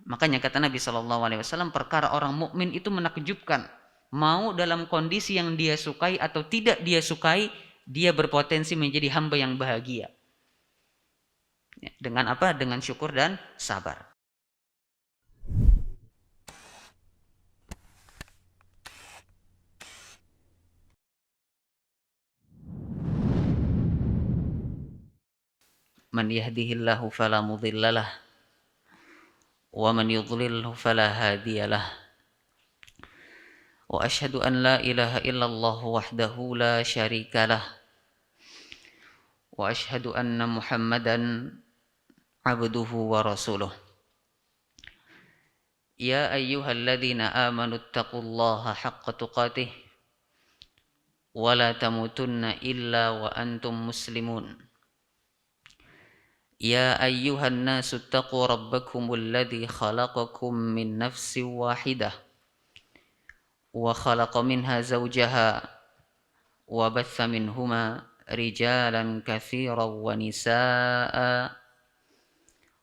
Makanya kata Nabi SAW, perkara orang mukmin itu menakjubkan. Mau dalam kondisi yang dia sukai atau tidak dia sukai, dia berpotensi menjadi hamba yang bahagia. Dengan apa? Dengan syukur dan sabar. Man yahdihillahu fala mudhillalah wa man yudlilhu fala hadiyalah. Wa asyhadu an la ilaha illallah wahdahu la syarikalah. Wa asyhadu anna Muhammadan abduhu wa rasuluh. Ya ayyuhalladzina amanu taqullaha haqqa tuqatih wa la tamutunna illa wa antum muslimun. Ya ayyuhan nasu taqu rabbakumul ladzi khalaqakum min nafsin wahidah wa khalaqa minha zawjaha wa batha minhuma rijalan katsiran wa nisaa'a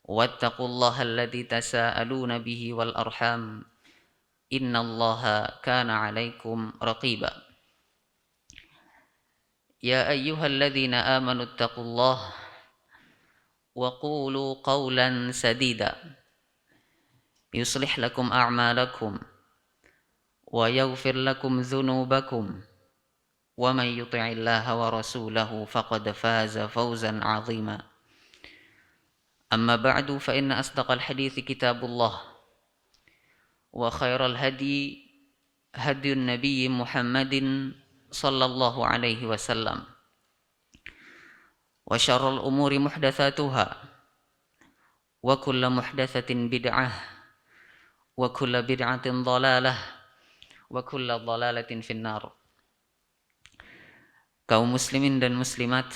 wattaqullaha alladzi tasaaluna bihi wal arham innallaha kana 'alaikum raqiba. Ya ayyuhalladzina amanu taqullaha wa qulu qawlan sadida yuslih lakum a'malakum wa yaghfir lakum dhunubakum wa may yuti'illaha wa rasulahu faqad faza fawzan 'azima. Amma ba'du fa inna asdaqal hadithi kitabullah wa khairal hadi hadiyun nabiyyi Muhammadin sallallahu alaihi wasallam wa syarrul umuri muhdatsatuha wa kullu muhdatsatin bid'ah wa kullu bid'atin dhalalah wa kullu dhalalatin finnar. Kaum muslimin dan muslimat,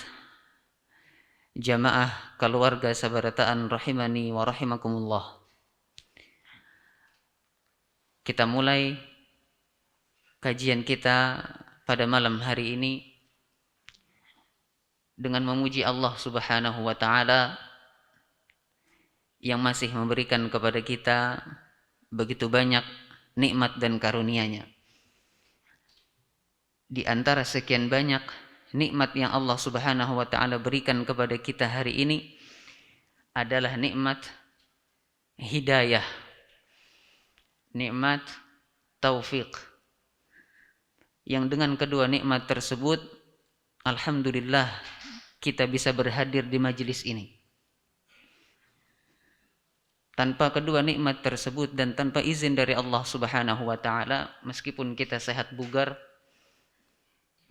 jamaah keluarga sabarataan rahimani wa rahimakumullah. Kita mulai kajian kita pada malam hari ini dengan memuji Allah Subhanahu wa taala yang masih memberikan kepada kita begitu banyak nikmat dan karunia-Nya. Di antara sekian banyak nikmat yang Allah Subhanahu wa taala berikan kepada kita hari ini adalah nikmat hidayah, nikmat taufik. Yang dengan kedua nikmat tersebut, alhamdulillah, kita bisa berhadir di majelis ini. Tanpa kedua nikmat tersebut dan tanpa izin dari Allah Subhanahu wa taala, meskipun kita sehat bugar,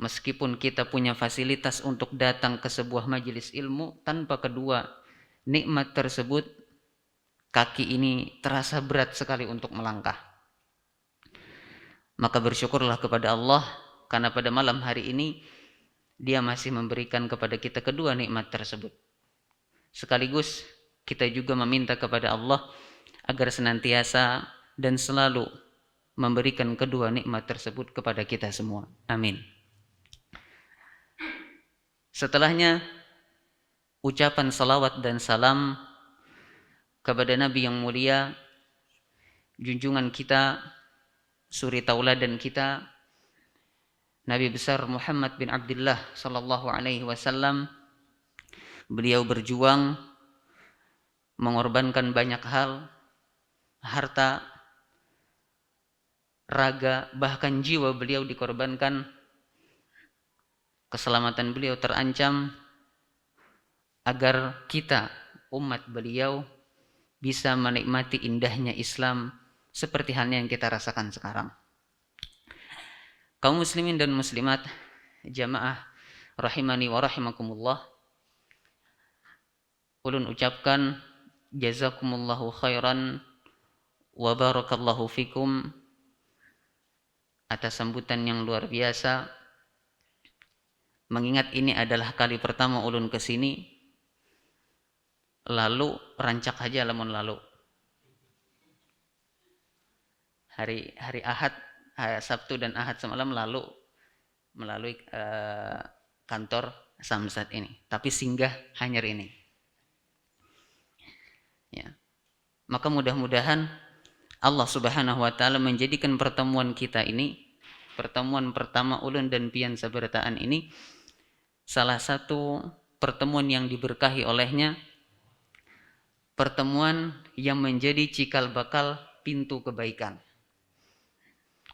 meskipun kita punya fasilitas untuk datang ke sebuah majelis ilmu, tanpa kedua nikmat tersebut, kaki ini terasa berat sekali untuk melangkah. Maka bersyukurlah kepada Allah karena pada malam hari ini Dia masih memberikan kepada kita kedua nikmat tersebut. Sekaligus kita juga meminta kepada Allah agar senantiasa dan selalu memberikan kedua nikmat tersebut kepada kita semua. Amin. Setelahnya, ucapan salawat dan salam kepada Nabi yang mulia, junjungan kita, suri tauladan kita, Nabi besar Muhammad bin Abdullah sallallahu alaihi wasallam. Beliau berjuang, mengorbankan banyak hal, harta, raga, bahkan jiwa beliau dikorbankan. Keselamatan beliau terancam agar kita, umat beliau, bisa menikmati indahnya Islam seperti halnya yang kita rasakan sekarang. Kaum muslimin dan muslimat, jamaah rahimani wa rahimakumullah, ulun ucapkan jazakumullahu khairan wa barakallahu fikum atas sambutan yang luar biasa. Mengingat ini adalah kali pertama ulun kesini, lalu rancak aja lamun lalu hari Ahad, Sabtu dan Ahad semalam lalu melalui kantor Samsat ini, tapi singgah hanyar ini. Ya. Maka mudah-mudahan Allah Subhanahu wa taala menjadikan pertemuan kita ini, pertemuan pertama ulun dan pian sabarataan ini, salah satu pertemuan yang diberkahi olehnya, pertemuan yang menjadi cikal bakal pintu kebaikan.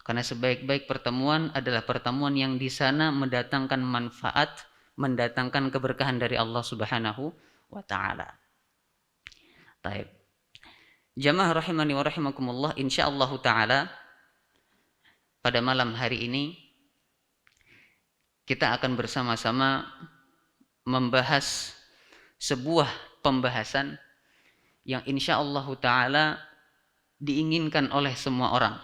Karena sebaik-baik pertemuan adalah pertemuan yang di sana mendatangkan manfaat, mendatangkan keberkahan dari Allah Subhanahu wa taala. Baik. Jamaah rahimani wa rahimakumullah, insyaallah taala pada malam hari ini kita akan bersama-sama membahas sebuah pembahasan yang insyaallah taala diinginkan oleh semua orang.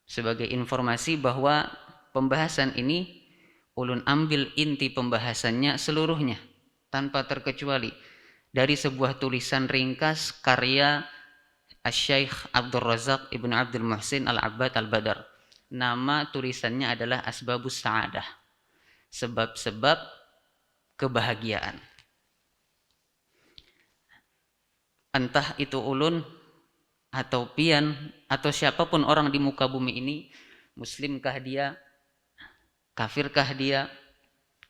Sebagai informasi bahwa pembahasan ini ulun ambil inti pembahasannya seluruhnya tanpa terkecuali dari sebuah tulisan ringkas karya Asy-Syaikh Abdul Razak Ibnu Abdul Muhsin Al-Abbad Al-Badar. Nama tulisannya adalah Asbabus Sa'adah, sebab-sebab kebahagiaan. Entah itu ulun atau pian atau siapapun orang di muka bumi ini, muslimkah dia, kafirkah dia,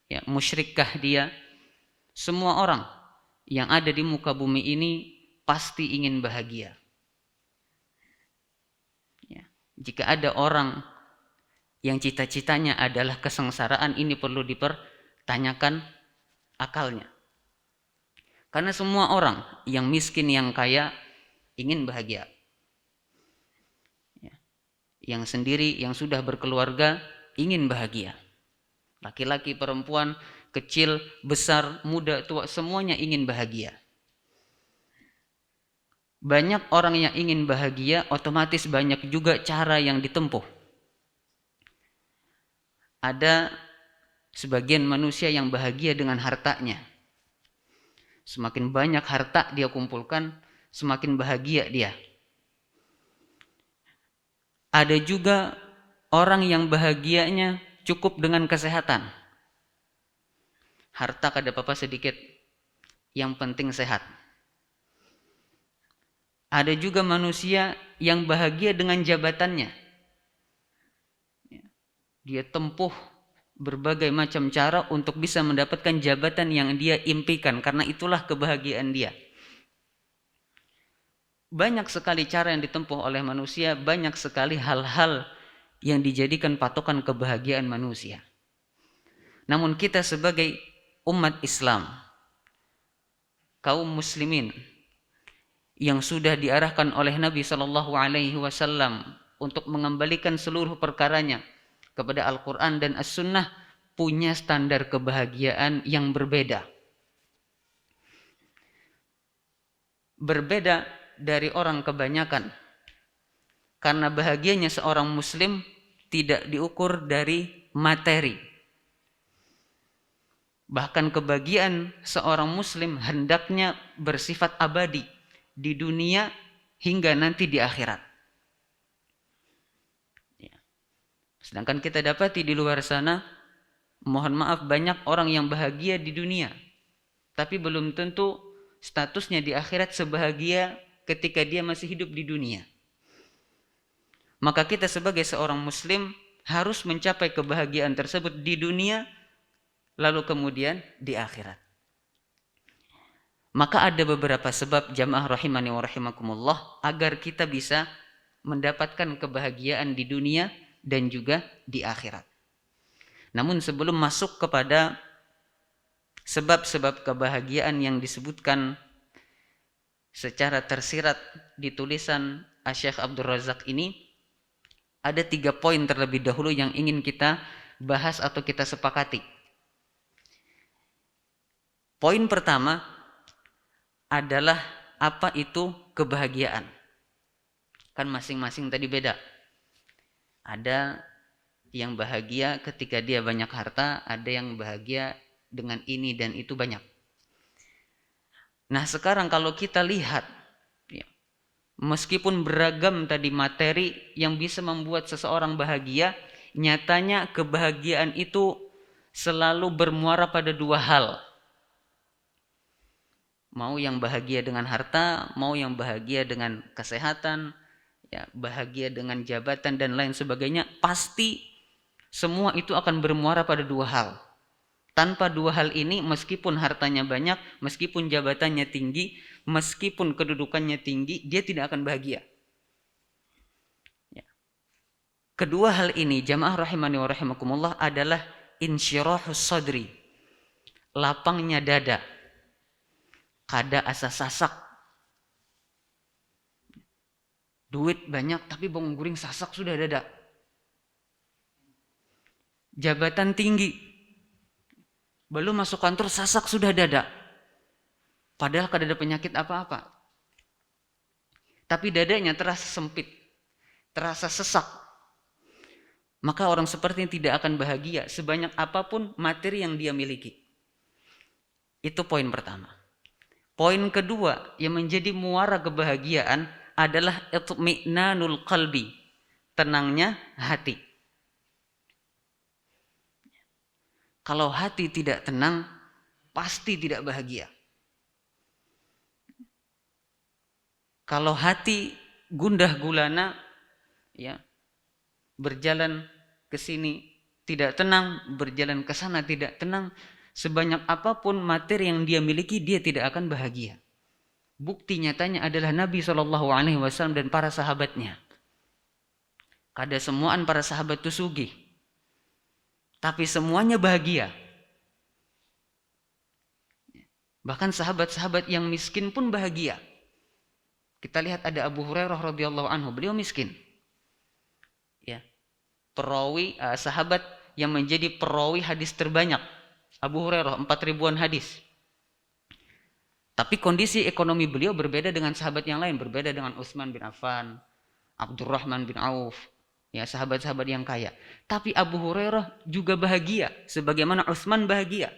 ya, musyrikkah dia, semua orang yang ada di muka bumi ini pasti ingin bahagia. Ya. Jika ada orang yang cita-citanya adalah kesengsaraan, ini perlu dipertanyakan akalnya. Karena semua orang, yang miskin, yang kaya, ingin bahagia. Yang sendiri, yang sudah berkeluarga, ingin bahagia. Laki-laki, perempuan, kecil, besar, muda, tua, semuanya ingin bahagia. Banyak orang yang ingin bahagia, otomatis banyak juga cara yang ditempuh. Ada sebagian manusia yang bahagia dengan hartanya. Semakin banyak harta dia kumpulkan, semakin bahagia dia. Ada juga orang yang bahagianya cukup dengan kesehatan. Harta kada apa-apa sedikit, yang penting sehat. Ada juga manusia yang bahagia dengan jabatannya. Dia tempuh berbagai macam cara untuk bisa mendapatkan jabatan yang dia impikan, karena itulah kebahagiaan dia. Banyak sekali cara yang ditempuh oleh manusia, banyak sekali hal-hal yang dijadikan patokan kebahagiaan manusia. Namun kita sebagai umat Islam, kaum muslimin yang sudah diarahkan oleh Nabi SAW untuk mengembalikan seluruh perkaranya kepada Al-Quran dan As-Sunnah, punya standar kebahagiaan yang berbeda. Berbeda dari orang kebanyakan. Karena bahagianya seorang muslim tidak diukur dari materi. Bahkan kebahagiaan seorang muslim hendaknya bersifat abadi di dunia hingga nanti di akhirat. Sedangkan kita dapati di luar sana, mohon maaf, banyak orang yang bahagia di dunia, tapi belum tentu statusnya di akhirat sebahagia ketika dia masih hidup di dunia. Maka kita sebagai seorang muslim harus mencapai kebahagiaan tersebut di dunia, lalu kemudian di akhirat. Maka ada beberapa sebab, jamaah rahimani wa rahimakumullah, agar kita bisa mendapatkan kebahagiaan di dunia dan juga di akhirat. Namun sebelum masuk kepada sebab-sebab kebahagiaan yang disebutkan secara tersirat di tulisan Asy-Syaikh Abdul Razak ini, ada 3 poin terlebih dahulu yang ingin kita bahas atau kita sepakati. Poin pertama adalah apa itu kebahagiaan. Kan masing-masing tadi beda. Ada yang bahagia ketika dia banyak harta, ada yang bahagia dengan ini dan itu banyak. Nah sekarang kalau kita lihat, ya, meskipun beragam tadi materi yang bisa membuat seseorang bahagia, nyatanya kebahagiaan itu selalu bermuara pada 2 hal. Mau yang bahagia dengan harta, mau yang bahagia dengan kesehatan, ya, bahagia dengan jabatan dan lain sebagainya, pasti semua itu akan bermuara pada dua hal. Tanpa dua hal ini, meskipun hartanya banyak, meskipun jabatannya tinggi, meskipun kedudukannya tinggi, dia tidak akan bahagia. Ya. Kedua hal ini, jamaah rahimani wa rahimakumullah, adalah insyirahus sadri, lapangnya dada, kada asa sasak. Duit banyak tapi bangun guring sasak sudah dada. Jabatan tinggi, belum masuk kantor sasak sudah dada. Padahal kada ada penyakit apa-apa. Tapi dadanya terasa sempit, terasa sesak. Maka orang seperti ini tidak akan bahagia sebanyak apapun materi yang dia miliki. Itu poin pertama. Poin kedua yang menjadi muara kebahagiaan adalah itmi'nanul qalbi, tenangnya hati. Kalau hati tidak tenang, pasti tidak bahagia. Kalau hati gundah gulana, ya, berjalan ke sini tidak tenang, berjalan ke sana tidak tenang, sebanyak apapun materi yang dia miliki, dia tidak akan bahagia. Bukti nyatanya adalah Nabi SAW dan para sahabatnya. Kada semuaan para sahabat itu sugih, tapi semuanya bahagia. Bahkan sahabat-sahabat yang miskin pun bahagia. Kita lihat ada Abu Hurairah radhiyallahu anhu, beliau miskin. Ya. Perawi sahabat yang menjadi perawi hadis terbanyak. Abu Hurairah 4.000-an hadis. Tapi kondisi ekonomi beliau berbeda dengan sahabat yang lain, berbeda dengan Utsman bin Affan, Abdurrahman bin Auf, ya, sahabat-sahabat yang kaya. Tapi Abu Hurairah juga bahagia sebagaimana Utsman bahagia.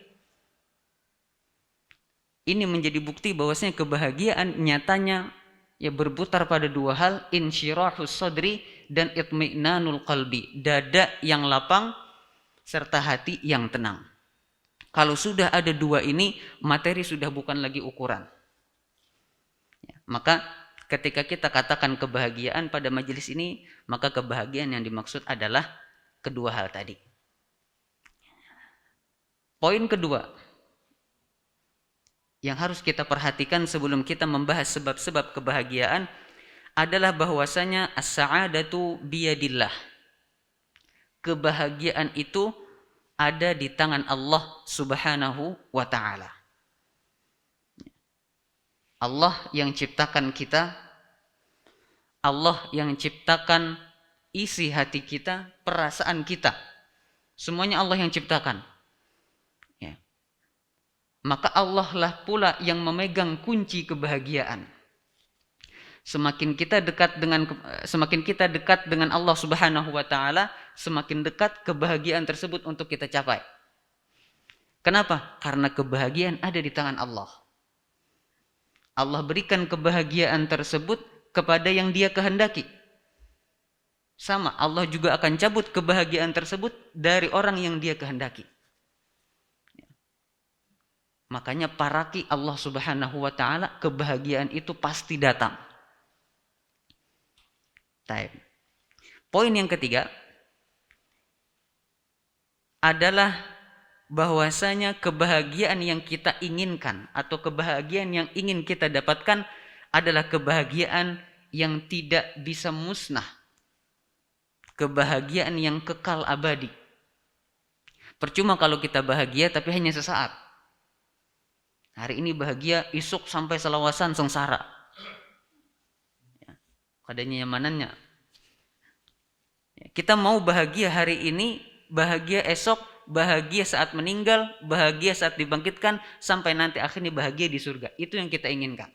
Ini menjadi bukti bahwasanya kebahagiaan nyatanya ya berputar pada dua hal, insyirahus sadri dan itmi'nanul qalbi, dada yang lapang serta hati yang tenang. Kalau sudah ada dua ini, materi sudah bukan lagi ukuran. Ya, maka ketika kita katakan kebahagiaan pada majelis ini, maka kebahagiaan yang dimaksud adalah kedua hal tadi. Poin kedua yang harus kita perhatikan sebelum kita membahas sebab-sebab kebahagiaan adalah bahwasanya as-sa'adatu biyadillah. Kebahagiaan itu ada di tangan Allah Subhanahu wa ta'ala. Allah yang ciptakan kita, Allah yang ciptakan isi hati kita, perasaan kita. Semuanya Allah yang ciptakan. Ya. Maka Allah lah pula yang memegang kunci kebahagiaan. Semakin kita dekat dengan Allah Subhanahu wa taala, semakin dekat kebahagiaan tersebut untuk kita capai. Kenapa? Karena kebahagiaan ada di tangan Allah. Allah berikan kebahagiaan tersebut kepada yang Dia kehendaki. Sama, Allah juga akan cabut kebahagiaan tersebut dari orang yang Dia kehendaki. Makanya paraki Allah Subhanahu wa taala, kebahagiaan itu pasti datang. Baik. Poin yang ketiga adalah bahwasanya kebahagiaan yang kita inginkan atau kebahagiaan yang ingin kita dapatkan adalah kebahagiaan yang tidak bisa musnah. Kebahagiaan yang kekal abadi. Percuma kalau kita bahagia tapi hanya sesaat. Hari ini bahagia, esok sampai selawasan sengsara. Kadanya nyamanannya. Kita mau bahagia hari ini, bahagia esok, bahagia saat meninggal, bahagia saat dibangkitkan, sampai nanti akhirnya bahagia di surga. Itu yang kita inginkan.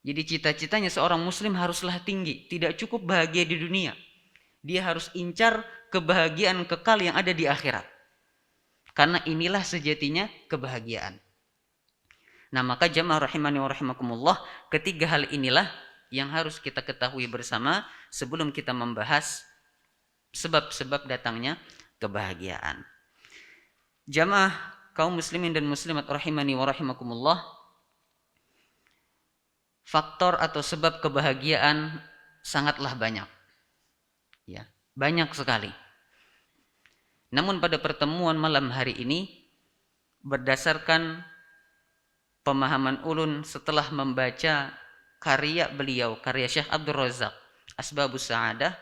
Jadi cita-citanya seorang muslim haruslah tinggi. Tidak cukup bahagia di dunia. Dia harus incar kebahagiaan kekal yang ada di akhirat. Karena inilah sejatinya kebahagiaan. Nah, maka jamaah rahimani wa rahimakumullah, ketiga hal inilah yang harus kita ketahui bersama sebelum kita membahas sebab-sebab datangnya kebahagiaan. Jamaah kaum muslimin dan muslimat rahimani wa rahimakumullah, faktor atau sebab kebahagiaan sangatlah banyak. Ya, banyak sekali. Namun pada pertemuan malam hari ini, berdasarkan pemahaman ulun setelah membaca karya beliau, karya Syekh Abdul Razak, Asbabus Sa'adah,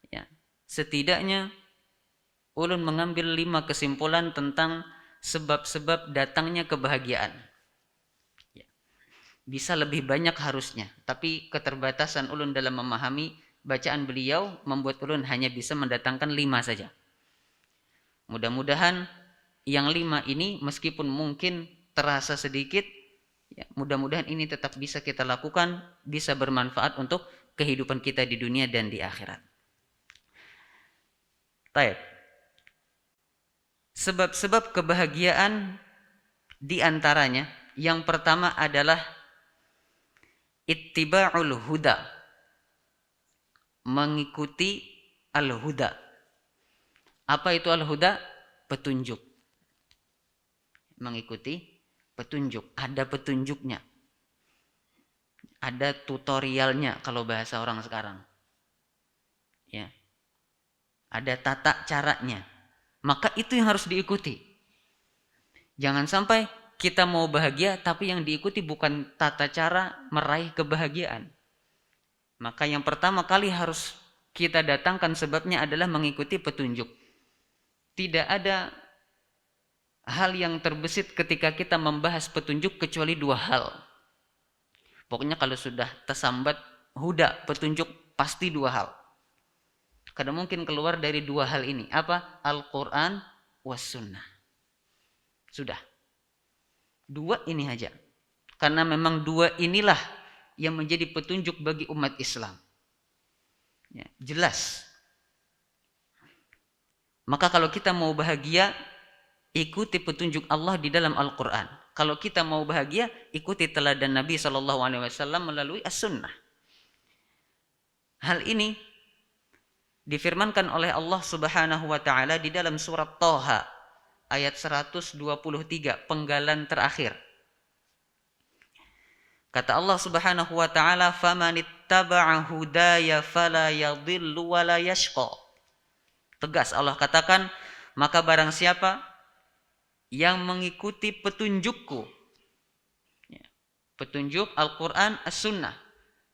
ya, setidaknya ulun mengambil 5 kesimpulan tentang sebab-sebab datangnya kebahagiaan. Ya, bisa lebih banyak harusnya, tapi keterbatasan ulun dalam memahami bacaan beliau membuat ulun hanya bisa mendatangkan 5 saja. Mudah-mudahan yang 5 ini meskipun mungkin terasa sedikit, ya, mudah-mudahan ini tetap bisa kita lakukan, bisa bermanfaat untuk kehidupan kita di dunia dan di akhirat. Baik. Sebab-sebab kebahagiaan di antaranya, yang pertama adalah ittiba'ul huda, mengikuti al-huda. Apa itu al-huda? Petunjuk. Mengikuti petunjuk, ada petunjuknya, ada tutorialnya kalau bahasa orang sekarang, ya, ada tata caranya, maka itu yang harus diikuti. Jangan sampai kita mau bahagia tapi yang diikuti bukan tata cara meraih kebahagiaan. Maka yang pertama kali harus kita datangkan sebabnya adalah mengikuti petunjuk. Tidak ada hal yang terbesit ketika kita membahas petunjuk kecuali 2 hal. Pokoknya kalau sudah tersambat huda, petunjuk, pasti 2 hal. Karena mungkin keluar dari 2 hal ini. Apa? Al-Quran was sunnah. Sudah. 2 ini aja. Karena memang 2 inilah yang menjadi petunjuk bagi umat Islam. Ya, jelas. Maka kalau kita mau bahagia, ikuti petunjuk Allah di dalam Al-Quran. Kalau kita mau bahagia, ikuti teladan Nabi SAW melalui As-Sunnah. Hal ini difirmankan oleh Allah Subhanahu wa taala di dalam surat Thaha ayat 123, penggalan terakhir. Kata Allah Subhanahu wa taala, "Famanittaba'a hudaya fala yadhillu wa la yashqa." Tegas Allah katakan, maka barang siapa yang mengikuti petunjukku, petunjuk Al-Quran, As-Sunnah,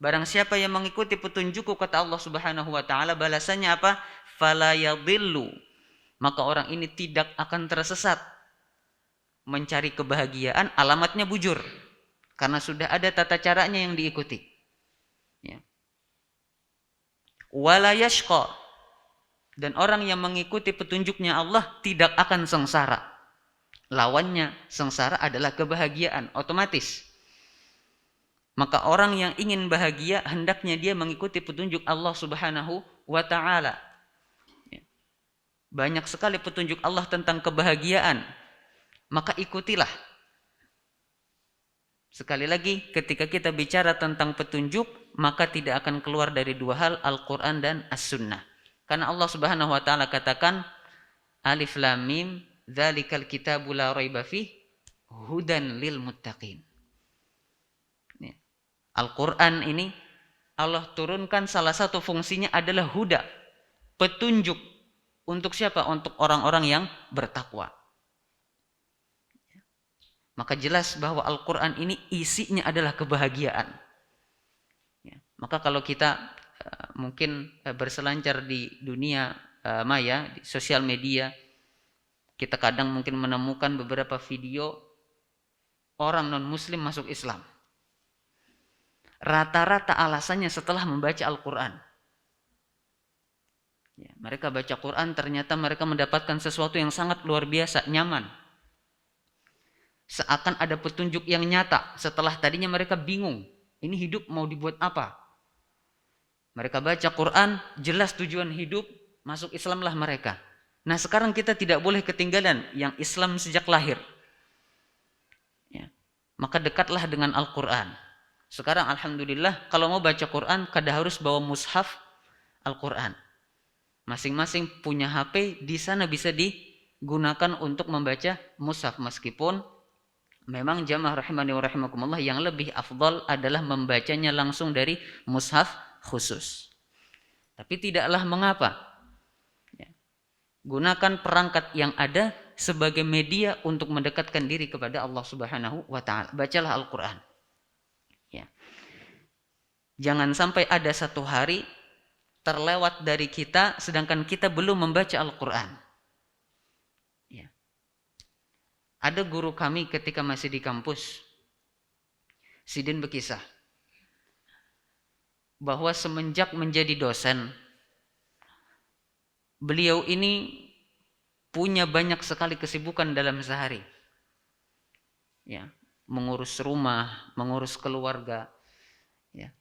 barang siapa yang mengikuti petunjukku, kata Allah Subhanahu wa taala, balasannya apa? Fala yadhillu, maka orang ini tidak akan tersesat. Mencari kebahagiaan alamatnya bujur, karena sudah ada tata caranya yang diikuti. Ya. Wala yashqa, dan orang yang mengikuti petunjuknya Allah tidak akan sengsara. Lawannya sengsara adalah kebahagiaan, otomatis. Maka orang yang ingin bahagia hendaknya dia mengikuti petunjuk Allah Subhanahu wa taala. Banyak sekali petunjuk Allah tentang kebahagiaan, maka ikutilah. Sekali lagi, ketika kita bicara tentang petunjuk, maka tidak akan keluar dari 2 hal, Al-Quran dan As-Sunnah. Karena Allah Subhanahu wa taala katakan, Alif Lam Mim, dzalikal kitabu la raiba fih, hudan lil muttaqin. Al-Quran ini Allah turunkan, salah satu fungsinya adalah huda, petunjuk. Untuk siapa? Untuk orang-orang yang bertakwa. Maka jelas bahwa Al-Quran ini isinya adalah kebahagiaan. Maka kalau kita mungkin berselancar di dunia maya, di sosial media, kita kadang mungkin menemukan beberapa video orang non-muslim masuk Islam. Rata-rata alasannya setelah membaca Al-Quran. Ya, mereka baca Quran, ternyata mereka mendapatkan sesuatu yang sangat luar biasa, nyaman. Seakan ada petunjuk yang nyata. Setelah tadinya mereka bingung, ini hidup mau dibuat apa? Mereka baca Quran, jelas tujuan hidup, masuk Islamlah mereka. Nah sekarang kita tidak boleh ketinggalan yang Islam sejak lahir. Ya. Maka dekatlah dengan Al-Quran. Sekarang alhamdulillah kalau mau baca Quran, kada harus bawa mushaf Al-Quran. Masing-masing punya HP, di sana bisa digunakan untuk membaca mushaf, meskipun Memang jamaah rahimani wa rahimakumullah yang lebih afdal adalah membacanya langsung dari mushaf khusus. Tapi tidaklah mengapa. Gunakan perangkat yang ada sebagai media untuk mendekatkan diri kepada Allah Subhanahu wa taala. Bacalah Al-Qur'an. Ya. Jangan sampai ada satu hari terlewat dari kita sedangkan kita belum membaca Al-Qur'an. Ya. Ada guru kami ketika masih di kampus, Sidin berkisah bahwa semenjak menjadi dosen, beliau ini punya banyak sekali kesibukan dalam sehari. Ya, mengurus rumah, mengurus keluarga, ya,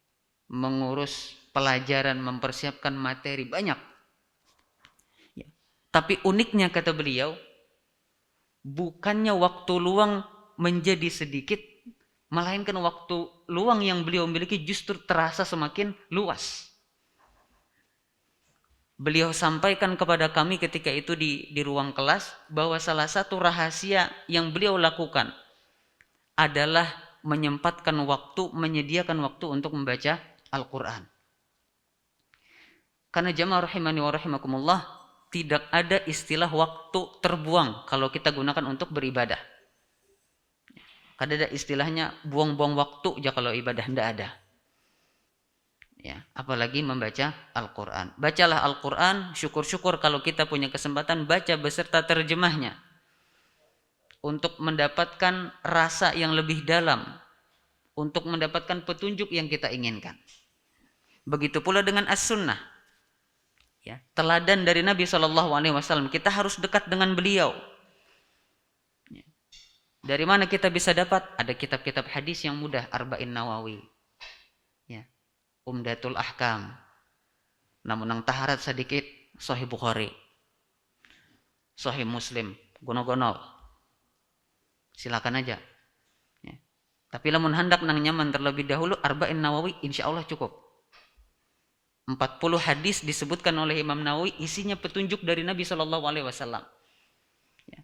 mengurus pelajaran, mempersiapkan materi, banyak. Ya. Tapi uniknya kata beliau, bukannya waktu luang menjadi sedikit, melainkan waktu luang yang beliau miliki justru terasa semakin luas. Beliau sampaikan kepada kami ketika itu di ruang kelas bahwa salah satu rahasia yang beliau lakukan adalah menyempatkan waktu, menyediakan waktu untuk membaca Al-Quran. Karena jamaah rahimani wa rahimakumullah, tidak ada istilah waktu terbuang kalau kita gunakan untuk beribadah. Kada ada istilahnya buang-buang waktu aja kalau ibadah, tidak ada. Ya, apalagi membaca Al-Quran. Bacalah Al-Quran, syukur-syukur kalau kita punya kesempatan baca beserta terjemahnya. Untuk mendapatkan rasa yang lebih dalam. Untuk mendapatkan petunjuk yang kita inginkan. Begitu pula dengan As-Sunnah. Ya, teladan dari Nabi SAW, kita harus dekat dengan beliau. Ya. Dari mana kita bisa dapat? Ada kitab-kitab hadis yang mudah, Arba'in Nawawi. Ya. Umdatul Ahkam. Namun yang taharat sedikit, Sahih Bukhari, Sahih Muslim, gono-gono. Silakan aja. Ya. Tapi lamun hendak nang nyaman terlebih dahulu, Arba'in Nawawi insya Allah cukup. 40 hadis disebutkan oleh Imam Nawawi, isinya petunjuk dari Nabi SAW. Ya.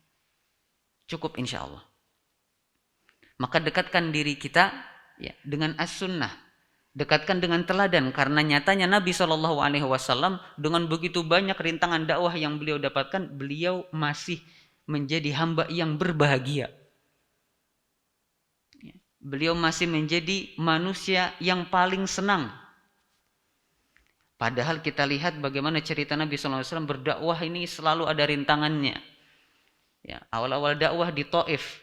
Cukup insya Allah. Maka dekatkan diri kita ya, dengan As-Sunnah. Dekatkan dengan teladan, karena nyatanya Nabi SAW dengan begitu banyak rintangan dakwah yang beliau dapatkan, beliau masih menjadi hamba yang berbahagia. Beliau masih menjadi manusia yang paling senang. Padahal kita lihat bagaimana cerita Nabi SAW berdakwah ini selalu ada rintangannya. Ya, awal-awal dakwah di Taif,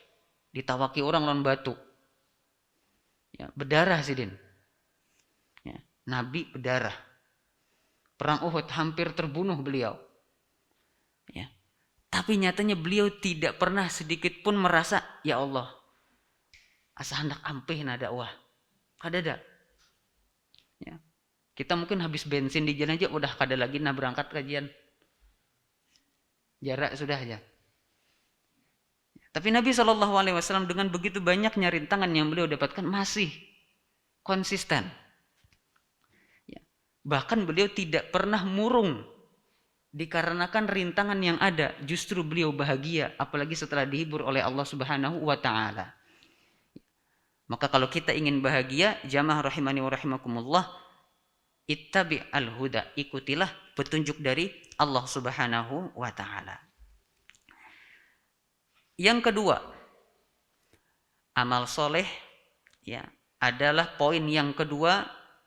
ditawaki orang lawan batu. Ya, berdarah Sidin. Nabi berdarah. Perang Uhud hampir terbunuh beliau. Ya. Tapi nyatanya beliau tidak pernah sedikit pun merasa, ya Allah, asa hendak ampih na dakwah. Kada ada. Ya. Kita mungkin habis bensin di jalan aja udah kada lagi nah berangkat kajian. Jarak sudah aja. Tapi Nabi SAW dengan begitu banyaknya rintangan yang beliau dapatkan masih konsisten. Bahkan beliau tidak pernah murung dikarenakan rintangan yang ada. Justru beliau bahagia, apalagi setelah dihibur oleh Allah Subhanahu wa taala. Maka kalau kita ingin bahagia, jamaah rahimani wa rahimakumullah, ittabi al-huda, ikutilah petunjuk dari Allah Subhanahu wa taala. Yang kedua, amal soleh ya adalah poin yang kedua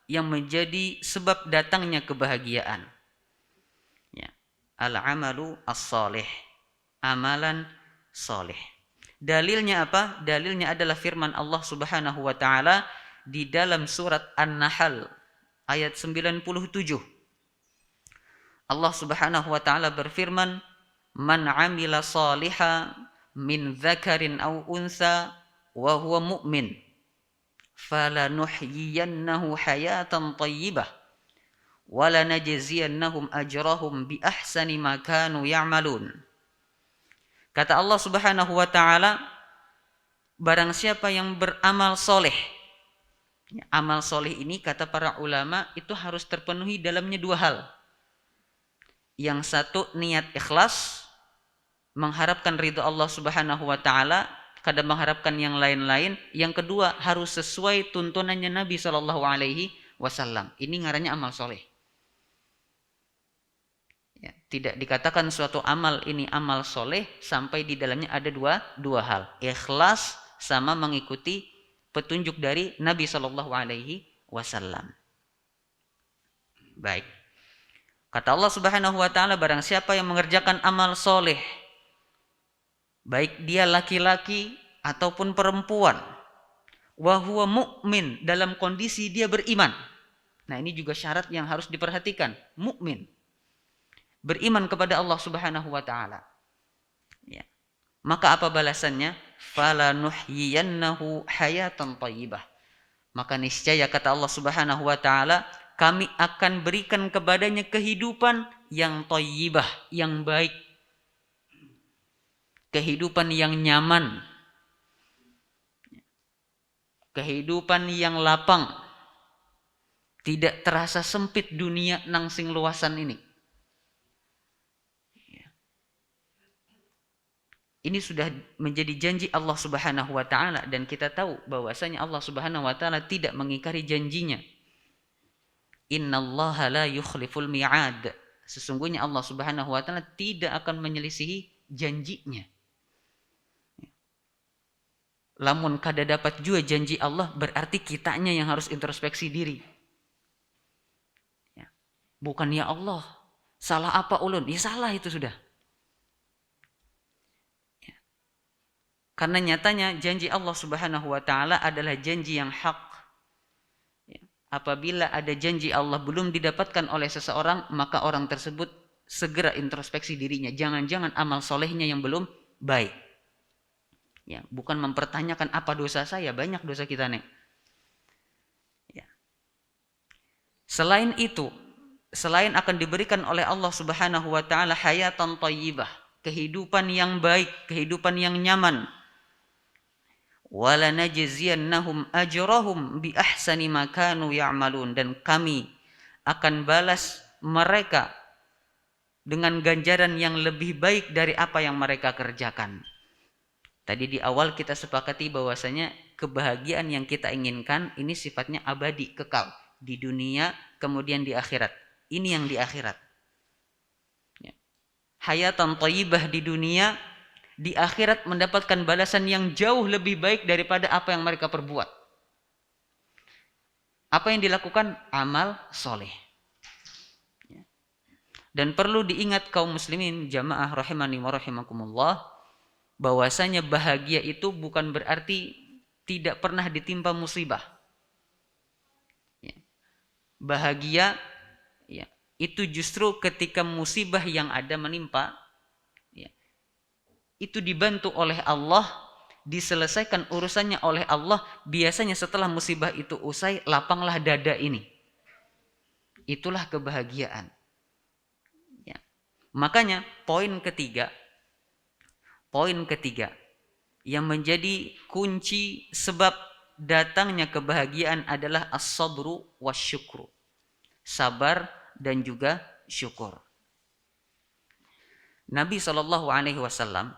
yang menjadi sebab datangnya kebahagiaan. Ya. Al-amalu as-salih. Amalan soleh. Dalilnya apa? Dalilnya adalah firman Allah Subhanahu wa taala di dalam surat An-Nahl ayat 97. Allah Subhanahu wa taala berfirman, "Man 'amila shalihan min dzakarin aw unsa wa huwa mu'min falanuhyiyannahu hayatan thayyibah walanajziyannahum ajrahum bi ahsani ma kanu ya'malun." Kata Allah Subhanahu wa taala, barang siapa yang beramal soleh. Amal soleh ini kata para ulama itu harus terpenuhi dalamnya dua hal. Yang satu niat ikhlas, mengharapkan ridha Allah Subhanahu wa taala, kadang mengharapkan yang lain-lain. Yang kedua, harus sesuai tuntunannya Nabi Shallallahu Alaihi Wasallam. Ini ngarannya amal soleh. Ya, tidak dikatakan suatu amal ini amal soleh sampai di dalamnya ada dua hal, ikhlas sama mengikuti petunjuk dari Nabi Shallallahu Alaihi Wasallam. Baik, kata Allah Subhanahu Wa Taala, barang siapa yang mengerjakan amal soleh, baik dia laki-laki ataupun perempuan, wa huwa mu'min, dalam kondisi dia beriman. Nah, ini juga syarat yang harus diperhatikan, mukmin, beriman kepada Allah Subhanahu wa taala. Ya. Maka apa balasannya? Fala nuhyiyannahu hayatan thayyibah. Maka niscaya kata Allah Subhanahu wa taala, kami akan berikan kepadanya kehidupan yang thayyibah, yang baik. Kehidupan yang nyaman. Kehidupan yang lapang. Tidak terasa sempit dunia nang sing luasan ini. Ini sudah menjadi janji Allah Subhanahu wa taala, dan kita tahu bahwasanya Allah Subhanahu wa taala tidak mengingkari janjinya. Innallaha la yukhliful mi'ad. Sesungguhnya Allah Subhanahu wa taala tidak akan menyelisihi janjinya. Lamun kada dapat juga janji Allah, berarti kitanya yang harus introspeksi diri. Bukan ya Allah, salah apa ulun? Ya salah itu sudah. Karena nyatanya janji Allah Subhanahu wa taala adalah janji yang hak. Apabila ada janji Allah belum didapatkan oleh seseorang, maka orang tersebut segera introspeksi dirinya. Jangan-jangan amal solehnya yang belum baik. Ya, bukan mempertanyakan apa dosa saya, banyak dosa kita nih. Ya. Selain itu, selain akan diberikan oleh Allah Subhanahu wa taala hayatan thayyibah, kehidupan yang baik, kehidupan yang nyaman. Wala najziyannahum ajrahum bi ahsani ma kanu ya'malun, dan kami akan balas mereka dengan ganjaran yang lebih baik dari apa yang mereka kerjakan. Tadi di awal kita sepakati bahwasanya kebahagiaan yang kita inginkan ini sifatnya abadi, kekal di dunia kemudian di akhirat. Ini yang di akhirat. Hayatan thayyibah di dunia, di akhirat mendapatkan balasan yang jauh lebih baik daripada apa yang mereka perbuat. Apa yang dilakukan? Amal soleh. Dan perlu diingat kaum muslimin jamaah rahimani wa rahimakumullah, bahwasanya bahagia itu bukan berarti tidak pernah ditimpa musibah. Bahagia itu justru ketika musibah yang ada menimpa, itu dibantu oleh Allah, diselesaikan urusannya oleh Allah. Biasanya setelah musibah itu usai, lapanglah dada ini. Itulah kebahagiaan. Ya. Makanya poin ketiga yang menjadi kunci sebab datangnya kebahagiaan adalah as-sabru wasyukru. Sabar dan juga syukur. Nabi SAW,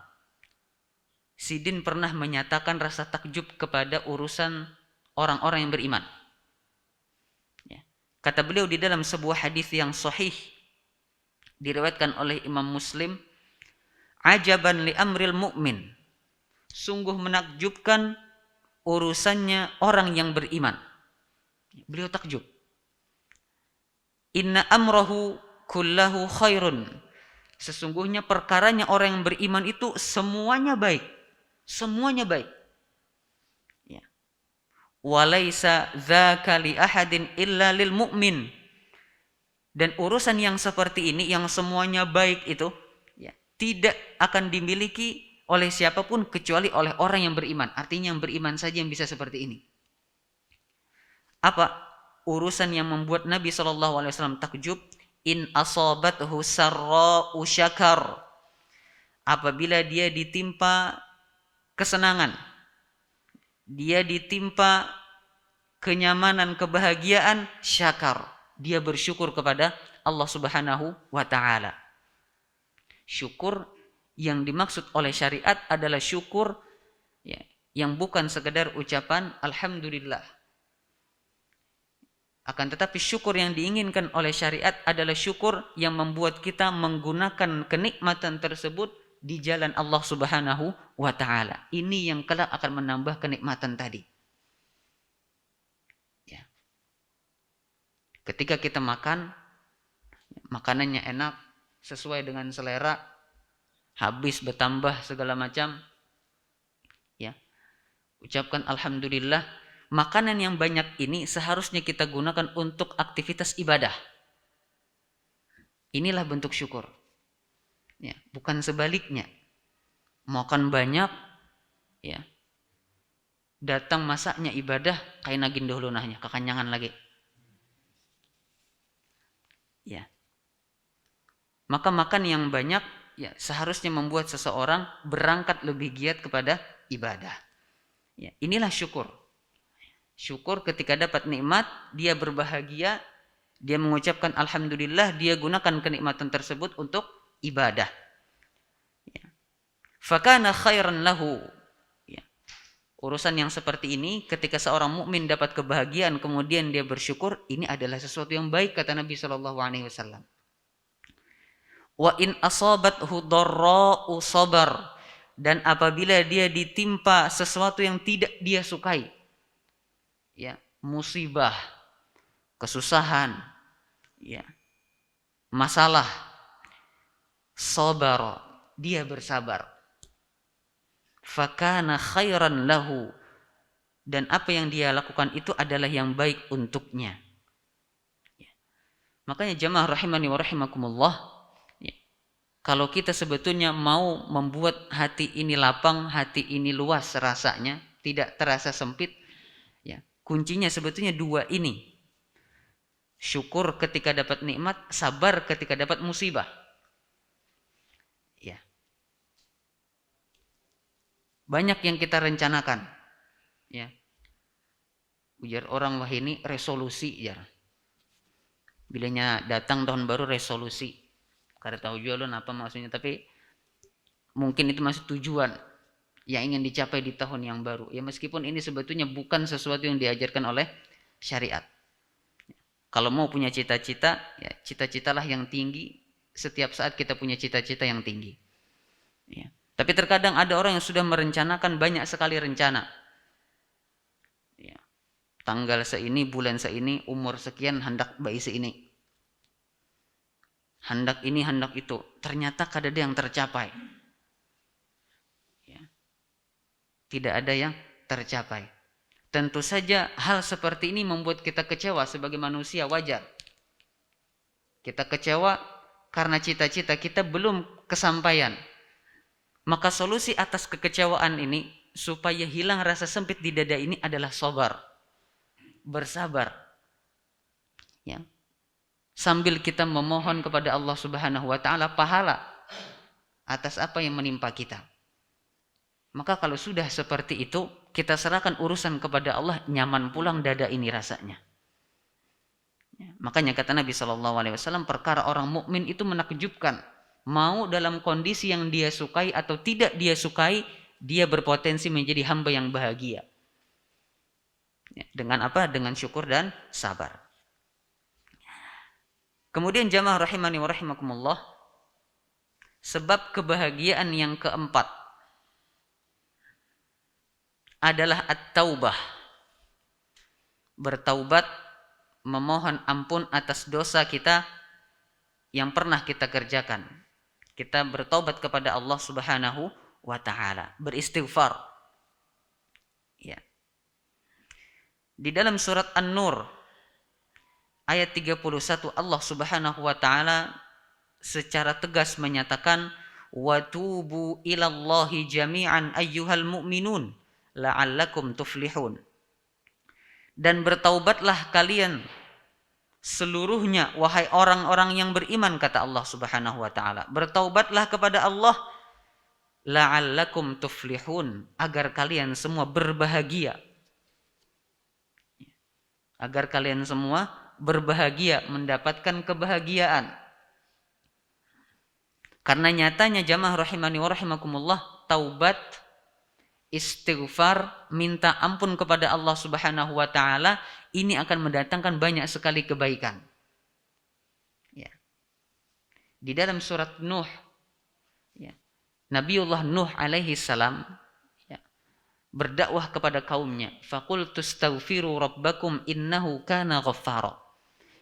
Sidin pernah menyatakan rasa takjub kepada urusan orang-orang yang beriman. Kata beliau di dalam sebuah hadis yang sahih diriwayatkan oleh Imam Muslim, ajaban li amril mu'min, sungguh menakjubkan urusannya orang yang beriman. Beliau takjub. Inna amrahu kullahu khairun, sesungguhnya perkaranya orang yang beriman itu semuanya baik. Semuanya baik. Ya. Walaisa dzaka li ahadin illa lil mu'min. Dan urusan yang seperti ini, yang semuanya baik itu, tidak akan dimiliki oleh siapapun kecuali oleh orang yang beriman. Artinya yang beriman saja yang bisa seperti ini. Apa urusan yang membuat Nabi SAW takjub? In asabathu sarra'u syakar. Apabila dia ditimpa kesenangan, dia ditimpa kenyamanan, kebahagiaan, syakar, dia bersyukur kepada Allah Subhanahu wa taala. Syukur yang dimaksud oleh syariat adalah syukur ya, yang bukan sekedar ucapan alhamdulillah. Akan tetapi syukur yang diinginkan oleh syariat adalah syukur yang membuat kita menggunakan kenikmatan tersebut di jalan Allah Subhanahu wa taala. Ini yang kelak akan menambah kenikmatan tadi. Ya. Ketika kita makan, makanannya enak, sesuai dengan selera, habis bertambah segala macam, ya. Ucapkan alhamdulillah. Makanan yang banyak ini seharusnya kita gunakan untuk aktivitas ibadah. Inilah bentuk syukur. Ya, bukan sebaliknya. Makan banyak, ya. Datang masaknya ibadah, kayak nagin dahulu nahnya, kekanyangan lagi. Ya. Maka makan yang banyak, ya, seharusnya membuat seseorang berangkat lebih giat kepada ibadah. Ya, inilah syukur. Syukur ketika dapat nikmat, dia berbahagia, dia mengucapkan alhamdulillah, dia gunakan kenikmatan tersebut untuk ibadah. Ya. Fakana khairan lahu. Ya. Urusan yang seperti ini, ketika seorang mukmin dapat kebahagiaan, kemudian dia bersyukur, ini adalah sesuatu yang baik, kata Nabi SAW. Wa in asabathu dharra'u sabar. Dan apabila dia ditimpa sesuatu yang tidak dia sukai, ya, musibah, kesusahan, ya, masalah, sabar, dia bersabar. Fakana khairan lahu, dan apa yang dia lakukan itu adalah yang baik untuknya. Ya. Makanya jamaah rahimani wa rahimakumullah, ya, kalau kita sebetulnya mau membuat hati ini lapang, hati ini luas rasanya, tidak terasa sempit, ya, kuncinya sebetulnya dua ini. Syukur ketika dapat nikmat, sabar ketika dapat musibah. Ya. Banyak yang kita rencanakan. Ya. Ujar orang, wah ini resolusi, ya. Bilanya datang tahun baru resolusi. Karena tahu juga apa maksudnya, tapi mungkin itu masih tujuan yang ingin dicapai di tahun yang baru. Ya, meskipun ini sebetulnya bukan sesuatu yang diajarkan oleh syariat. Kalau mau punya cita-cita, ya cita-citalah yang tinggi. Setiap saat kita punya cita-cita yang tinggi. Ya. Tapi terkadang ada orang yang sudah merencanakan banyak sekali rencana. Ya. Tanggal seini, bulan seini, umur sekian, hendak bayi seini. Hendak ini, hendak itu. Ternyata kadang ada yang tercapai. Tidak ada yang tercapai. Tentu saja hal seperti ini membuat kita kecewa sebagai manusia, wajar. Kita kecewa karena cita-cita kita belum kesampaian. Maka solusi atas kekecewaan ini, supaya hilang rasa sempit di dada ini, adalah sabar. Bersabar. Ya. Sambil kita memohon kepada Allah Subhanahu wa taala pahala atas apa yang menimpa kita. Maka kalau sudah seperti itu, kita serahkan urusan kepada Allah, nyaman pulang dada ini rasanya. Ya, makanya kata Nabi SAW, perkara orang mukmin itu menakjubkan. Mau dalam kondisi yang dia sukai atau tidak dia sukai, dia berpotensi menjadi hamba yang bahagia. Ya, dengan apa? Dengan syukur dan sabar. Kemudian jamaah rahimani wa rahimakumullah, sebab kebahagiaan yang keempat adalah at-taubah. Bertaubat, memohon ampun atas dosa kita yang pernah kita kerjakan. Kita bertaubat kepada Allah Subhanahu wa taala, beristighfar. Ya. Di dalam surat An-Nur ayat 31, Allah Subhanahu wa taala secara tegas menyatakan, wa tubu ilallahi jami'an ayyuhal mu'minun la'allakum tuflihun. Dan bertaubatlah kalian seluruhnya, wahai orang-orang yang beriman, kata Allah Subhanahu wa taala. Bertaubatlah kepada Allah, la'allakum tuflihun, agar kalian semua berbahagia. Agar kalian semua berbahagia, mendapatkan kebahagiaan. Karena nyatanya jamaah rahimani wa rahimakumullah, taubat istighfar, minta ampun kepada Allah Subhanahu wa taala, ini akan mendatangkan banyak sekali kebaikan. Ya. Di dalam surat Nuh, ya, Nabiullah Nuh alaihi salam, ya, berdakwah kepada kaumnya, faqultu astaghfiru rabbakum innahu kana ghaffara.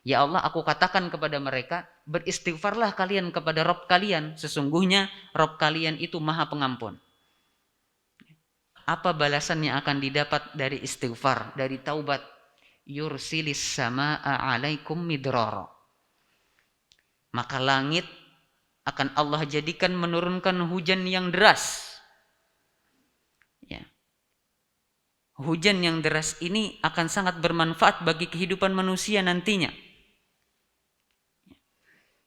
Ya Allah, aku katakan kepada mereka, beristighfarlah kalian kepada Rabb kalian, sesungguhnya Rabb kalian itu Maha Pengampun. Apa balasan yang akan didapat dari istighfar, dari taubat? Yursilis samaa alaikum midrara. Maka langit akan Allah jadikan menurunkan hujan yang deras. Ya. Hujan yang deras ini akan sangat bermanfaat bagi kehidupan manusia nantinya.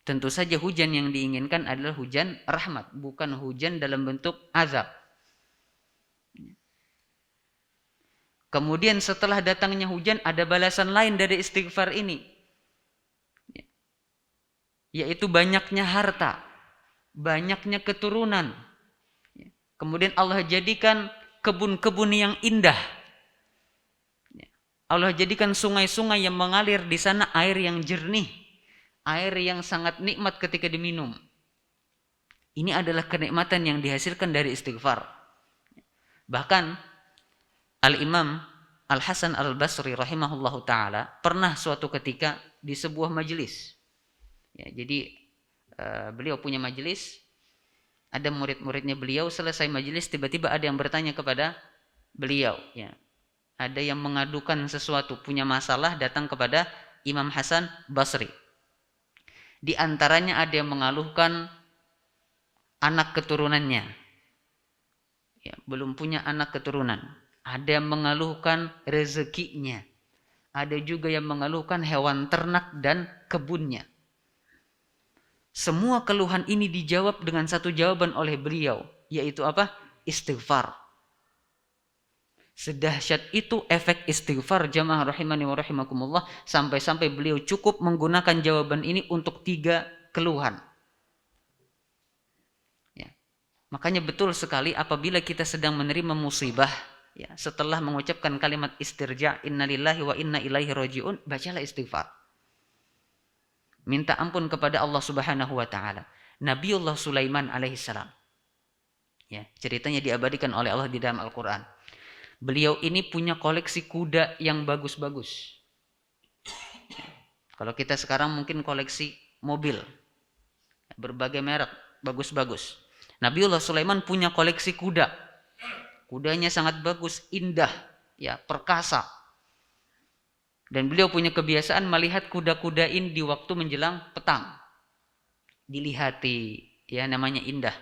Tentu saja hujan yang diinginkan adalah hujan rahmat, bukan hujan dalam bentuk azab. Kemudian setelah datangnya hujan ada balasan lain dari istighfar ini, yaitu banyaknya harta, banyaknya keturunan. Kemudian Allah jadikan kebun-kebun yang indah. Allah jadikan sungai-sungai yang mengalir di sana, air yang jernih, air yang sangat nikmat ketika diminum. Ini adalah kenikmatan yang dihasilkan dari istighfar. Bahkan Al-Imam Al-Hasan Al-Basri rahimahullahu ta'ala pernah suatu ketika di sebuah majelis. Ya, jadi beliau punya majelis, ada murid-muridnya beliau, selesai majelis tiba-tiba ada yang bertanya kepada beliau. Ya, ada yang mengadukan sesuatu, punya masalah, datang kepada Imam Hasan Basri. Di antaranya ada yang mengeluhkan anak keturunannya. Ya, belum punya anak keturunan. Ada yang mengeluhkan rezekinya. Ada juga yang mengeluhkan hewan ternak dan kebunnya. Semua keluhan ini dijawab dengan satu jawaban oleh beliau, yaitu apa? Istighfar. Sedahsyat itu efek istighfar, jamaah rahimani wa rahimakumullah, sampai-sampai beliau cukup menggunakan jawaban ini untuk 3 keluhan. Ya. Makanya betul sekali apabila kita sedang menerima musibah, ya, setelah mengucapkan kalimat istirja, innalillahi wa inna ilaihi rajiun, bacalah istighfar. Minta ampun kepada Allah Subhanahu wa taala. Nabiullah Sulaiman alaihissalam, ya, ceritanya diabadikan oleh Allah di dalam Al-Qur'an. Beliau ini punya koleksi kuda yang bagus-bagus. Kalau kita sekarang mungkin koleksi mobil, berbagai merek, bagus-bagus. Nabiullah Sulaiman punya koleksi kuda. Kudanya sangat bagus, indah, ya, perkasa. Dan beliau punya kebiasaan melihat kuda-kuda ini di waktu menjelang petang. Dilihati, ya, namanya indah.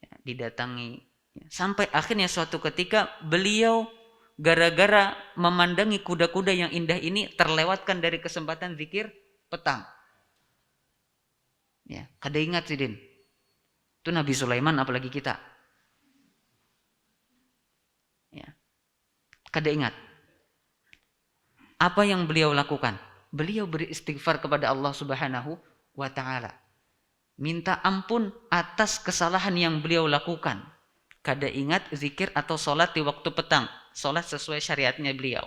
Ya, didatangi. Sampai akhirnya suatu ketika beliau gara-gara memandangi kuda-kuda yang indah ini terlewatkan dari kesempatan zikir petang. Ya, kada ingat sih, Din. Itu Nabi Sulaiman apalagi kita. Ya. Kada ingat. Apa yang beliau lakukan? Beliau beristighfar kepada Allah Subhanahu wa taala. Minta ampun atas kesalahan yang beliau lakukan. Kada ingat zikir atau solat di waktu petang. Solat sesuai syariatnya beliau.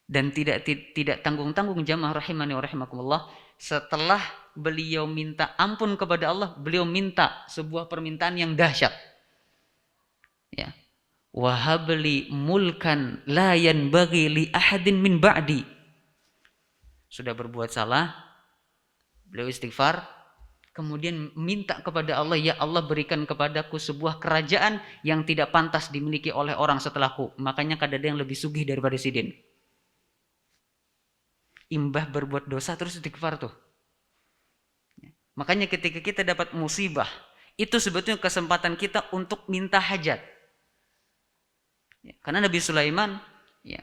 Dan tidak tanggung-tanggung, jamaah rahimani wa rahimakumullah, setelah beliau minta ampun kepada Allah, beliau minta sebuah permintaan yang dahsyat. Ya. Wahabli mulkan la yanbaghi li ahadin min ba'di. Sudah berbuat salah, beliau istighfar, kemudian minta kepada Allah, ya Allah, berikan kepadaku sebuah kerajaan yang tidak pantas dimiliki oleh orang setelahku. Makanya kada ada yang lebih sugih daripada Sidin. Imbah berbuat dosa terus istighfar tuh. Makanya ketika kita dapat musibah, itu sebetulnya kesempatan kita untuk minta hajat. Ya, karena Nabi Sulaiman, ya,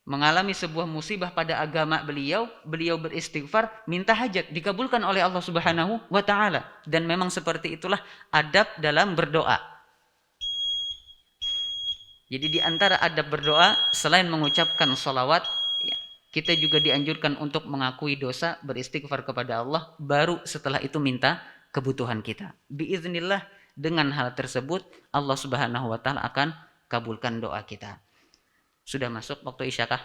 mengalami sebuah musibah pada agama beliau, beliau beristighfar, minta hajat, dikabulkan oleh Allah Subhanahu wa taala. Dan memang seperti itulah adab dalam berdoa. Jadi di antara adab berdoa, selain mengucapkan sholawat, ya, kita juga dianjurkan untuk mengakui dosa, beristighfar kepada Allah, baru setelah itu minta kebutuhan kita. Biiznillah, dengan hal tersebut Allah Subhanahu wa taala akan kabulkan doa kita. Sudah masuk waktu isyakah?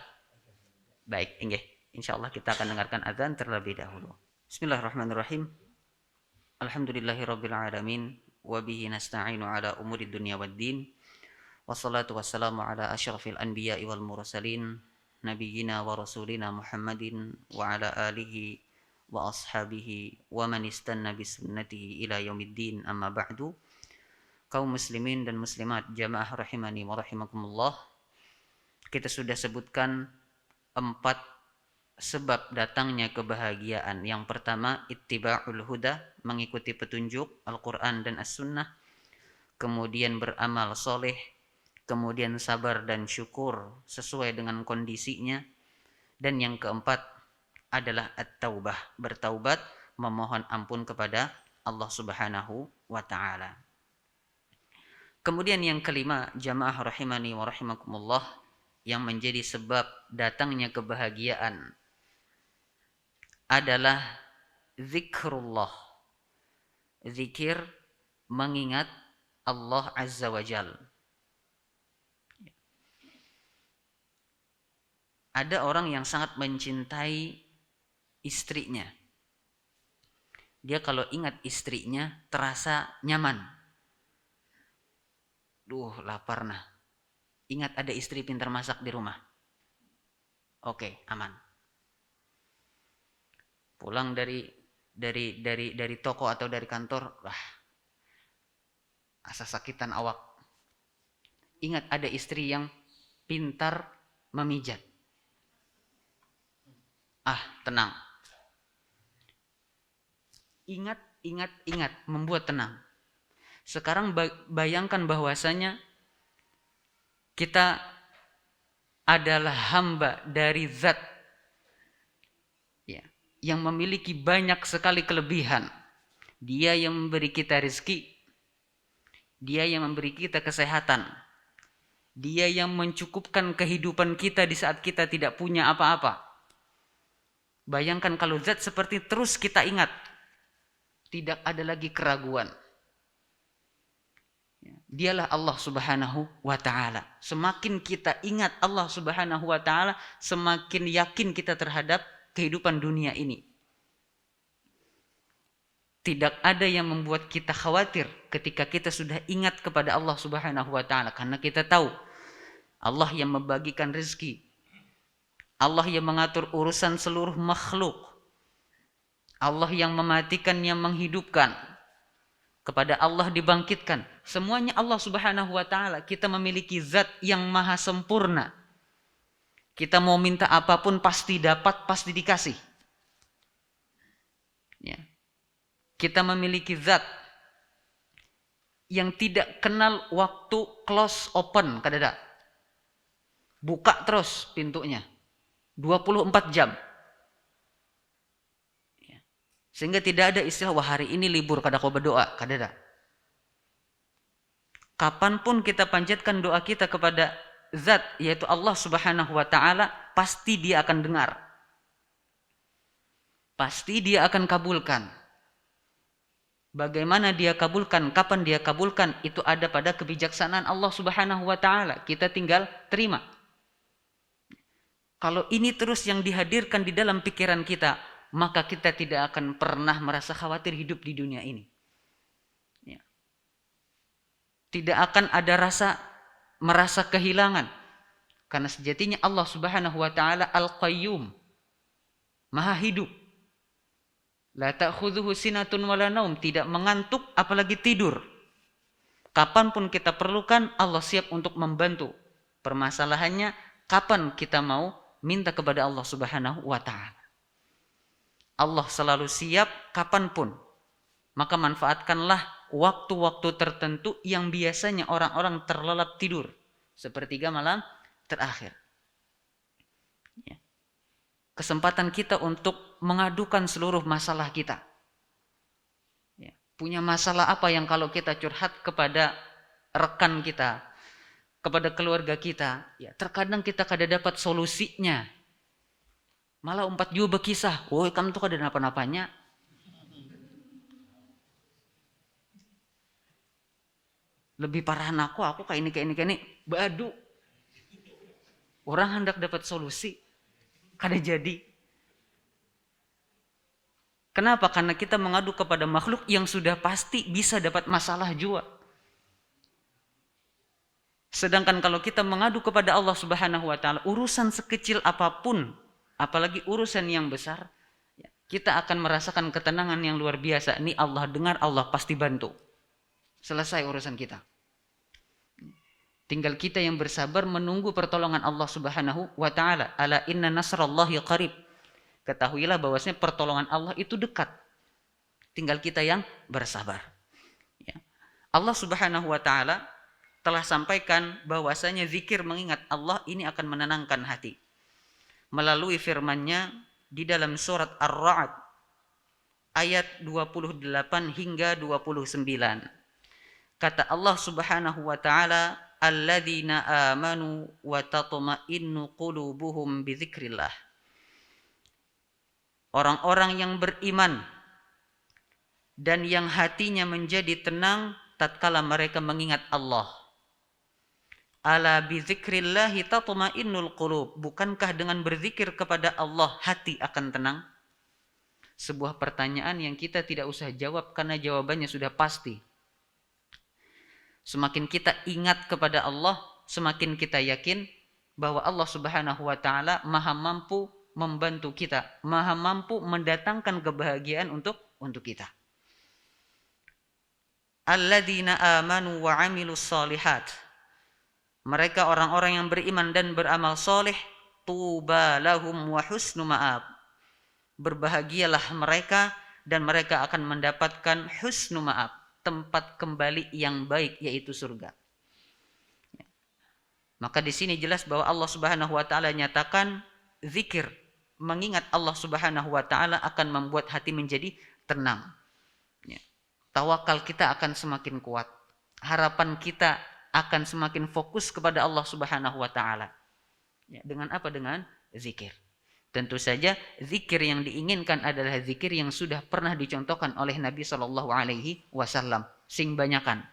Baik, nggih. Insyaallah kita akan dengarkan azan terlebih dahulu. Bismillahirrahmanirrahim. Alhamdulillahirabbil alamin wa bihi nasta'inu ala umuri dunya waddin. Wassalatu wassalamu ala asyrafil anbiya'i wal mursalin nabiyyina wa rasulina Muhammadin wa ala alihi wa ashabihi wa man istanna bi sunnatihi ila yaumiddin, amma ba'du. Kaum muslimin dan muslimat jamaah rahimani wa rahimakumullah, kita sudah sebutkan 4 sebab datangnya kebahagiaan. Yang pertama, ittiba'ul huda, mengikuti petunjuk Al-Quran dan As-Sunnah. Kemudian beramal soleh. Kemudian sabar dan syukur sesuai dengan kondisinya. Dan yang keempat adalah at-taubah, bertaubat, memohon ampun kepada Allah Subhanahu wa ta'ala. Kemudian yang kelima, jamaah rahimani wa rahimakumullah, yang menjadi sebab datangnya kebahagiaan adalah zikrullah. Zikir, mengingat Allah Azza wa Jal. Ada orang yang sangat mencintai istrinya. Dia kalau ingat istrinya terasa nyaman. Duh, lapar nah. Ingat ada istri pintar masak di rumah. Oke, aman. Pulang dari toko atau dari kantor, wah, asa sakitan awak. Ingat ada istri yang pintar memijat. Tenang. Ingat, membuat tenang. Sekarang bayangkan bahwasanya kita adalah hamba dari zat ya, yang memiliki banyak sekali kelebihan. Dia yang memberi kita rezeki, dia yang memberi kita kesehatan, dia yang mencukupkan kehidupan kita di saat kita tidak punya apa-apa. Bayangkan kalau zat seperti terus kita ingat, tidak ada lagi keraguan. Dialah Allah Subhanahu wa ta'ala. Semakin kita ingat Allah Subhanahu wa ta'ala, semakin yakin kita terhadap kehidupan dunia ini. Tidak ada yang membuat kita khawatir ketika kita sudah ingat kepada Allah Subhanahu wa ta'ala. Karena kita tahu Allah yang membagikan rezeki, Allah yang mengatur urusan seluruh makhluk, Allah yang mematikan, yang menghidupkan, kepada Allah dibangkitkan. Semuanya Allah Subhanahu wa ta'ala. Kita memiliki zat yang maha sempurna. Kita mau minta apapun pasti dapat, pasti dikasih. Ya. Kita memiliki zat yang tidak kenal waktu close open, kadada. Buka terus pintunya 24 jam. Sehingga tidak ada istilah wah hari ini libur kada kau berdoa, kadada. Kapanpun kita panjatkan doa kita kepada zat yaitu Allah Subhanahu wa ta'ala, pasti dia akan dengar. Pasti dia akan kabulkan. Bagaimana dia kabulkan, kapan dia kabulkan, itu ada pada kebijaksanaan Allah Subhanahu wa ta'ala. Kita tinggal terima. Kalau ini terus yang dihadirkan di dalam pikiran kita, maka kita tidak akan pernah merasa khawatir hidup di dunia ini. Ya. Tidak akan ada merasa kehilangan. Karena sejatinya Allah Subhanahu wa ta'ala Al-Qayyum, Maha hidup. La ta'khudhuhu sinatun wala naum, tidak mengantuk apalagi tidur. Kapanpun kita perlukan, Allah siap untuk membantu. Permasalahannya kapan kita mau minta kepada Allah Subhanahu wa ta'ala. Allah selalu siap kapanpun. Maka manfaatkanlah waktu-waktu tertentu yang biasanya orang-orang terlelap tidur. Sepertiga malam terakhir. Ya. Kesempatan kita untuk mengadukan seluruh masalah kita. Ya. Punya masalah apa yang kalau kita curhat kepada rekan kita, kepada keluarga kita, ya terkadang kita kada dapat solusinya. Malah umpat juga berkisah, woi kamu tuh kada napa-napanya. Lebih parah aku kayak ini. Badu. Orang hendak dapat solusi, kada jadi. Kenapa? Karena kita mengadu kepada makhluk yang sudah pasti bisa dapat masalah juga. Sedangkan kalau kita mengadu kepada Allah Subhanahu wa taala, urusan sekecil apapun, apalagi urusan yang besar, kita akan merasakan ketenangan yang luar biasa. Ini Allah dengar, Allah pasti bantu. Selesai urusan kita. Tinggal kita yang bersabar menunggu pertolongan Allah Subhanahu wa taala. Ala inna nasrallahi qarib. Ketahuilah bahwasanya pertolongan Allah itu dekat. Tinggal kita yang bersabar. Ya. Allah Subhanahu wa taala telah sampaikan bahwasanya zikir mengingat Allah ini akan menenangkan hati. Melalui firman-Nya di dalam surat Ar-Ra'd ayat 28 hingga 29. Kata Allah Subhanahu wa taala, "Alladzina amanu wa tatma'innu qulubuhum bidzikrillah." Orang-orang yang beriman dan yang hatinya menjadi tenang tatkala mereka mengingat Allah. Ala bizikrillahi tatma'innul qulub. Bukankah dengan berzikir kepada Allah hati akan tenang? Sebuah pertanyaan yang kita tidak usah jawab karena jawabannya sudah pasti. Semakin kita ingat kepada Allah, semakin kita yakin bahwa Allah Subhanahu wa taala Maha mampu membantu kita, Maha mampu mendatangkan kebahagiaan untuk kita. Alladzina amanu wa 'amilus shalihat. Mereka orang-orang yang beriman dan beramal soleh, tuba lahum wa husnu ma'ab. Berbahagialah mereka dan mereka akan mendapatkan husnu ma'ab, tempat kembali yang baik, yaitu surga. Maka di sini jelas bahwa Allah Subhanahu wa taala nyatakan zikir, mengingat Allah Subhanahu wa taala akan membuat hati menjadi tenang. Tawakal kita akan semakin kuat. Harapan kita akan semakin fokus kepada Allah Subhanahu wa taala. Dengan apa? Dengan zikir. Tentu saja zikir yang diinginkan adalah zikir yang sudah pernah dicontohkan oleh Nabi sallallahu alaihi wasallam. Sing banyakan.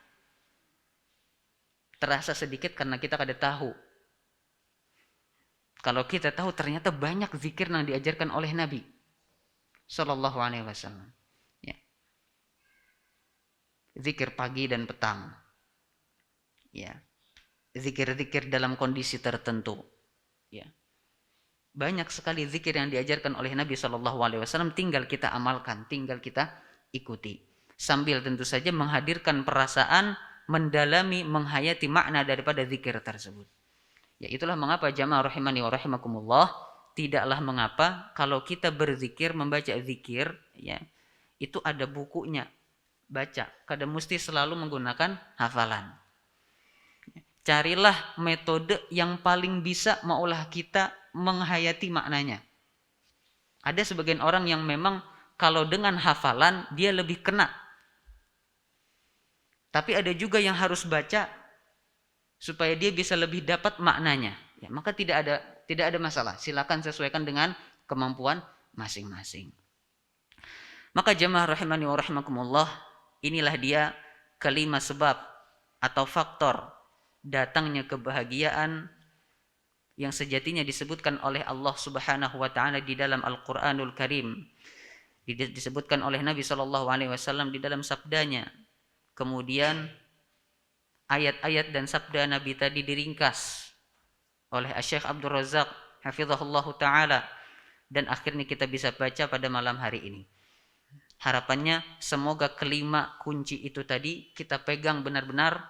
Terasa sedikit karena kita kada tahu. Kalau kita tahu ternyata banyak zikir yang diajarkan oleh Nabi sallallahu alaihi wasallam. Ya. Zikir pagi dan petang. Ya, zikir-zikir dalam kondisi tertentu. Ya, banyak sekali zikir yang diajarkan oleh Nabi Shallallahu Alaihi Wasallam. Tinggal kita amalkan, tinggal kita ikuti. Sambil tentu saja menghadirkan perasaan, mendalami, menghayati makna daripada zikir tersebut. Ya, itulah mengapa jamaah rahimani wa rahimakumullah, tidaklah mengapa kalau kita berzikir, membaca zikir, ya, itu ada bukunya, baca. Kada mesti selalu menggunakan hafalan. Carilah metode yang paling bisa maulah kita menghayati maknanya. Ada sebagian orang yang memang kalau dengan hafalan dia lebih kena. Tapi ada juga yang harus baca supaya dia bisa lebih dapat maknanya. Ya, maka tidak ada masalah. Silakan sesuaikan dengan kemampuan masing-masing. Maka jamaah rahimani wa rahimakumullah, inilah dia kelima sebab atau faktor datangnya kebahagiaan yang sejatinya disebutkan oleh Allah Subhanahu wa taala di dalam Al-Qur'anul Karim. Disebutkan oleh Nabi sallallahu alaihi wasallam di dalam sabdanya. Kemudian ayat-ayat dan sabda Nabi tadi diringkas oleh Syekh Abdul Razak hafizahullahu taala dan akhirnya kita bisa baca pada malam hari ini. Harapannya semoga kelima kunci itu tadi kita pegang benar-benar,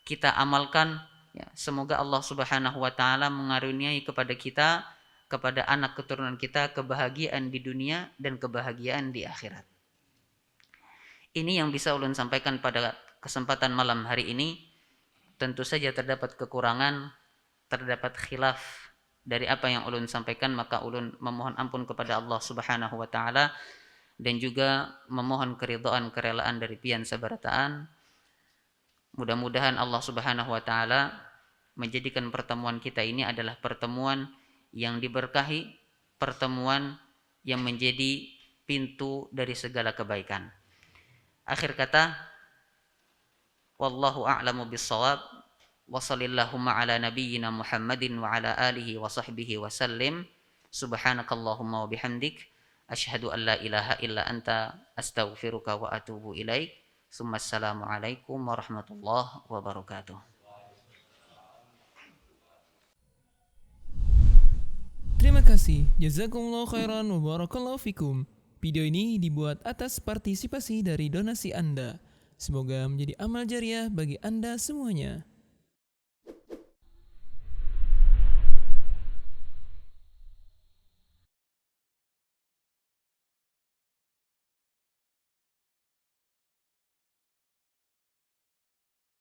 kita amalkan, ya, semoga Allah Subhanahu wa taala mengaruniai kepada kita, kepada anak keturunan kita kebahagiaan di dunia dan kebahagiaan di akhirat. Ini yang bisa ulun sampaikan pada kesempatan malam hari ini. Tentu saja terdapat kekurangan, terdapat khilaf dari apa yang ulun sampaikan, maka ulun memohon ampun kepada Allah Subhanahu wa taala dan juga memohon keridhaan kerelaan dari pian sabarataan. Mudah-mudahan Allah Subhanahu wa taala menjadikan pertemuan kita ini adalah pertemuan yang diberkahi, pertemuan yang menjadi pintu dari segala kebaikan. Akhir kata, Wallahu a'lamu bissawab. Wa sallallahumma ala nabiyyina Muhammadin wa ala alihi wa sahbihi wa sallim. Subhanakallahumma wa bihamdik asyhadu an la ilaha illa anta astaghfiruka wa atubu ilaik. Assalamualaikum warahmatullahi wabarakatuh. Terima kasih. Jazakumullah khairan wa barakallahu fikum. Video ini dibuat atas partisipasi dari donasi Anda. Semoga menjadi amal jariah bagi Anda semuanya.